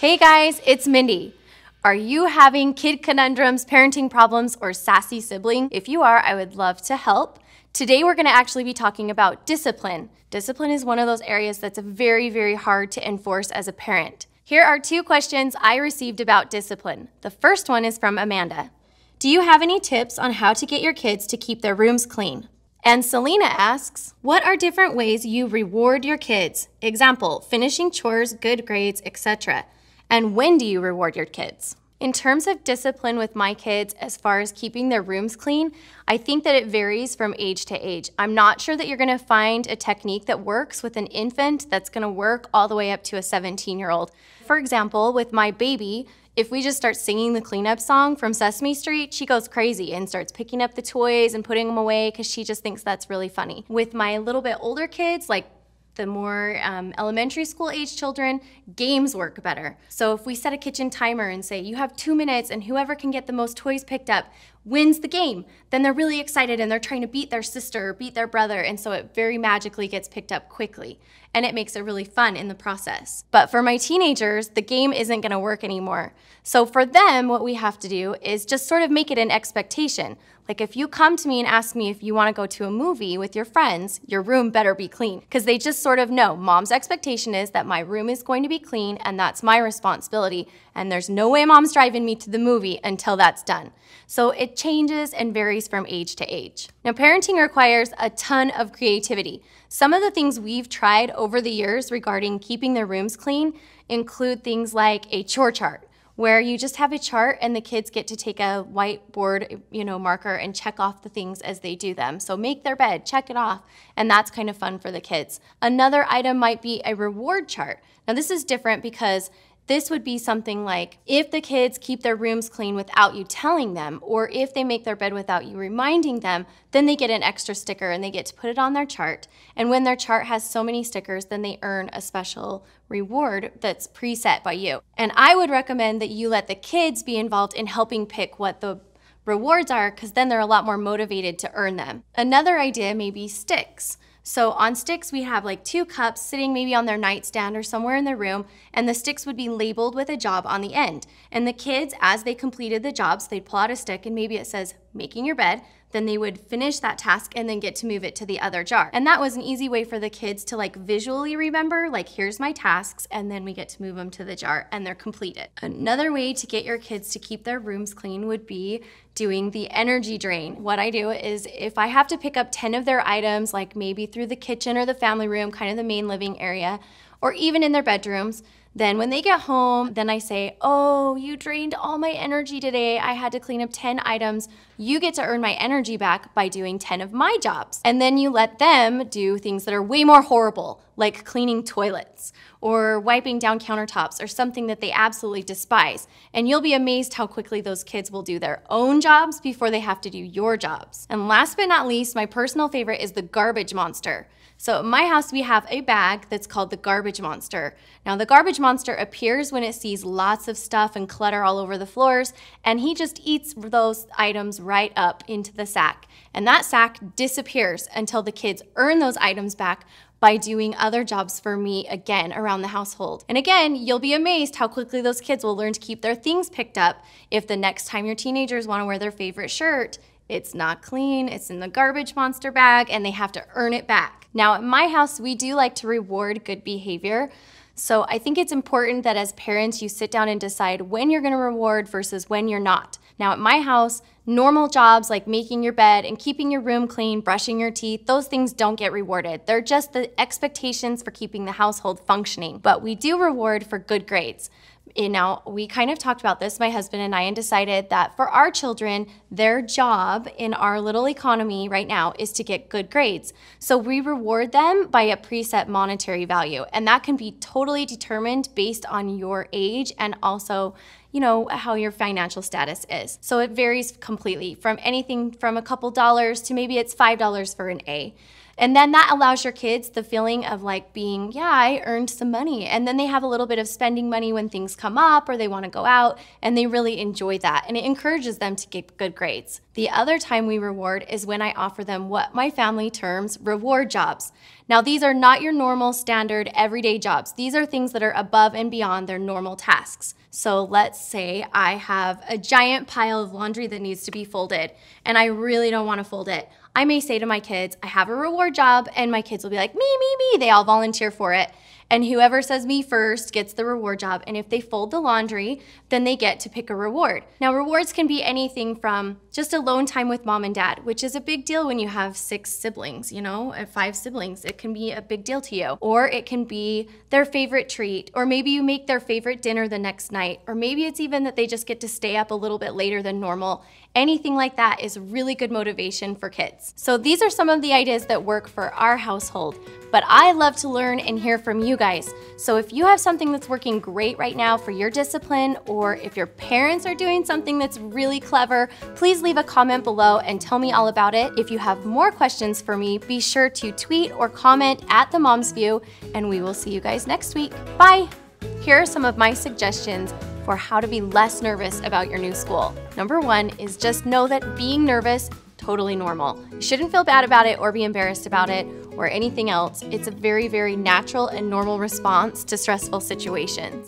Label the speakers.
Speaker 1: Hey guys, it's Mindy. Are you having kid conundrums, parenting problems, or sassy sibling? If you are, I would love to help. Today we're gonna actually be talking about discipline. Discipline is one of those areas that's very, very hard to enforce as a parent. Here are 2 questions I received about discipline. The first one is from Amanda. Do you have any tips on how to get your kids to keep their rooms clean? And Selena asks, what are different ways you reward your kids? Example, finishing chores, good grades, etc. And when do you reward your kids? In terms of discipline with my kids, as far as keeping their rooms clean, I think that it varies from age to age. I'm not sure that you're gonna find a technique that works with an infant that's gonna work all the way up to a 17-year-old. For example, with my baby, if we just start singing the cleanup song from Sesame Street, she goes crazy and starts picking up the toys and putting them away because she just thinks that's really funny. With my little bit older kids, like the more elementary school age children, games work better. So if we set a kitchen timer and say, you have 2 minutes and whoever can get the most toys picked up wins the game, then they're really excited and they're trying to beat their sister or beat their brother, and so it very magically gets picked up quickly. And it makes it really fun in the process. But for my teenagers, the game isn't gonna work anymore. So for them, what we have to do is just sort of make it an expectation. Like if you come to me and ask me if you wanna go to a movie with your friends, your room better be clean. Because they just sort of know, mom's expectation is that my room is going to be clean and that's my responsibility. And there's no way mom's driving me to the movie until that's done. So it changes and varies from age to age. Now, parenting requires a ton of creativity. Some of the things we've tried over the years regarding keeping their rooms clean include things like a chore chart, where you just have a chart and the kids get to take a whiteboard, marker and check off the things as they do them. So make their bed, check it off, and that's kind of fun for the kids. Another item might be a reward chart. Now this is different because this would be something like if the kids keep their rooms clean without you telling them, or if they make their bed without you reminding them, then they get an extra sticker and they get to put it on their chart. And when their chart has so many stickers, then they earn a special reward that's preset by you. And I would recommend that you let the kids be involved in helping pick what the rewards are, because then they're a lot more motivated to earn them. Another idea may be sticks. So on sticks, we have like 2 cups sitting maybe on their nightstand or somewhere in their room, and the sticks would be labeled with a job on the end. And the kids, as they completed the jobs, they'd pull out a stick and maybe it says, making your bed. Then they would finish that task and then get to move it to the other jar. And that was an easy way for the kids to like visually remember, like here's my tasks, and then we get to move them to the jar and they're completed. Another way to get your kids to keep their rooms clean would be doing the energy drain. What I do is if I have to pick up 10 of their items, like maybe through the kitchen or the family room, kind of the main living area, or even in their bedrooms, then when they get home, then I say, oh, you drained all my energy today. I had to clean up 10 items. You get to earn my energy back by doing 10 of my jobs. And then you let them do things that are way more horrible, like cleaning toilets or wiping down countertops or something that they absolutely despise. And you'll be amazed how quickly those kids will do their own jobs before they have to do your jobs. And last but not least, my personal favorite is the garbage monster. So at my house, we have a bag that's called the garbage monster. Now the garbage monster appears when it sees lots of stuff and clutter all over the floors, and he just eats those items right up into the sack. And that sack disappears until the kids earn those items back by doing other jobs for me again around the household. And again, you'll be amazed how quickly those kids will learn to keep their things picked up if the next time your teenagers want to wear their favorite shirt, it's not clean, it's in the garbage monster bag, and they have to earn it back. Now at my house, we do like to reward good behavior. So I think it's important that as parents, you sit down and decide when you're gonna reward versus when you're not. Now at my house, normal jobs like making your bed and keeping your room clean, brushing your teeth, those things don't get rewarded. They're just the expectations for keeping the household functioning. But we do reward for good grades. Now, we kind of talked about this, my husband and I, and decided that for our children, their job in our little economy right now is to get good grades. So we reward them by a preset monetary value, and that can be totally determined based on your age and also, how your financial status is. So it varies completely from anything from a couple dollars to maybe it's $5 for an A. And then that allows your kids the feeling of like being, yeah, I earned some money. And then they have a little bit of spending money when things come up or they want to go out, and they really enjoy that. And it encourages them to get good grades. The other time we reward is when I offer them what my family terms reward jobs. Now, these are not your normal standard everyday jobs. These are things that are above and beyond their normal tasks. So let's say I have a giant pile of laundry that needs to be folded, and I really don't want to fold it. I may say to my kids, I have a reward job, and my kids will be like, me, me, me. They all volunteer for it. And whoever says me first gets the reward job. And if they fold the laundry, then they get to pick a reward. Now, rewards can be anything from just alone time with mom and dad, which is a big deal when you have 6 siblings, 5 siblings. It can be a big deal to you. Or it can be their favorite treat, or maybe you make their favorite dinner the next night, or maybe it's even that they just get to stay up a little bit later than normal. Anything like that is really good motivation for kids. So these are some of the ideas that work for our household, but I love to learn and hear from you guys. So if you have something that's working great right now for your discipline, or if your parents are doing something that's really clever, please leave a comment below and tell me all about it. If you have more questions for me, be sure to tweet or comment at The Mom's View, and we will see you guys next week. Bye! Here are some of my suggestions for how to be less nervous about your new school. Number 1 is just know that being nervous, totally normal. You shouldn't feel bad about it or be embarrassed about it or anything else. It's a very, very natural and normal response to stressful situations.